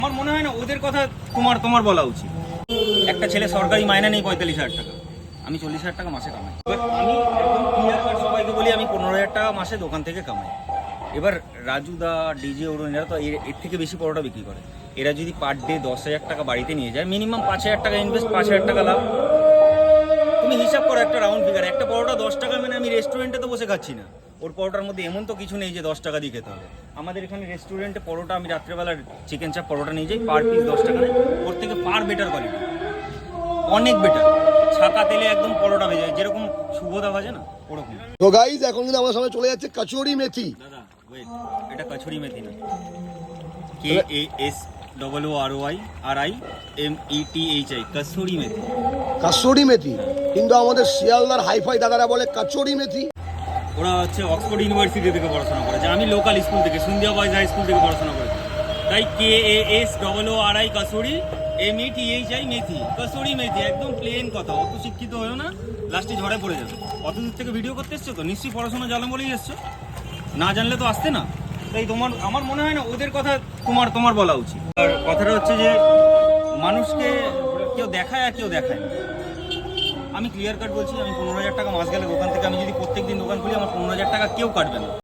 আমার মনে হয় না ওদের কথা তোমার বলা উচিত। একটা ছেলে সরকারি মাইনে নেই 45,000 টাকা, আমি 40,000 টাকা মাসে কামাই। এবার আমি একদম ক্লিয়ার কাট সবাইকে বলি আমি 15,000 টাকা মাসে দোকান থেকে কামাই। এবার রাজুদা, ডিজে, অরুণ এরা তো এর থেকে বেশি পরোটা বিক্রি করে। এরা যদি পার ডে 10,000 টাকা বাড়িতে নিয়ে যায়, মিনিমাম 5,000 টাকা ইনভেস্ট, 5,000 টাকা লাভ। তুমি হিসাব করো একটা রাউন্ড ফিগার, একটা পরোটা 10 টাকা, মানে আমি রেস্টুরেন্টে তো বসে খাচ্ছি না। ওর পরোটার মধ্যে এমন তো কিছু নেই যে 10 টাকা দিয়ে খেতে হবে। আমাদের এখানে রেস্টুরেন্টে পরোটা, আমি রাত্রেবেলা চিকেন চাপ পরোটা নিয়ে যাই, পার পিস 10 টাকা নেয়। ওর থেকে পার বেটার কোয়ালিটি, অনেক বেটার। ছাকা তেলে একদম পরোটা ভেজে যায়, যেরকম শুভদা ভাজে না ওরকম। তো গাইজ এখন কিন্তু আমার সামনে চলে যাচ্ছে কচুরি মেথি। দাদা ওয়েট, এটা কচুরি মেথি না, KASROYRIMETHI, কসুরি মেথি। কাসুরি মেথি, কিন্তু আমাদের শিয়ালদার হাইফাই দাদারা বলে কচুরি মেথি। ওরা হচ্ছে অক্সফোর্ড ইউনিভার্সিটি থেকে পড়াশোনা করেছে, আমি লোকাল স্কুল থেকে, সন্ধ্যা বয়েজ হাই স্কুল থেকে পড়াশোনা করেছি। তাই KASRORI কসুরি, METHI মেথি, কসুরি মেথি, একদম প্লেন কথা। অত শিক্ষিত হয়েও না, লাস্টে ঝড়ে পড়ে যাবে। অত দূর থেকে ভিডিও করতে এসছো তো নিশ্চয়ই পড়াশোনা জানো বলেই এসছো, না জানলে তো আসতে না। তাই আমার মনে হয় না ওদের কথা তোমার বলা উচিত। আর কথাটা হচ্ছে যে মানুষকে কেউ দেখায় আর কেউ দেখায় না। আমি ক্লিয়ার কাট বলছি, আমি 15,000 টাকা মাস গেলে দোকান থেকে, আমি যদি প্রত্যেকদিন দোকান খুলি, আমার 15,000 টাকা কেউ কাটবে না।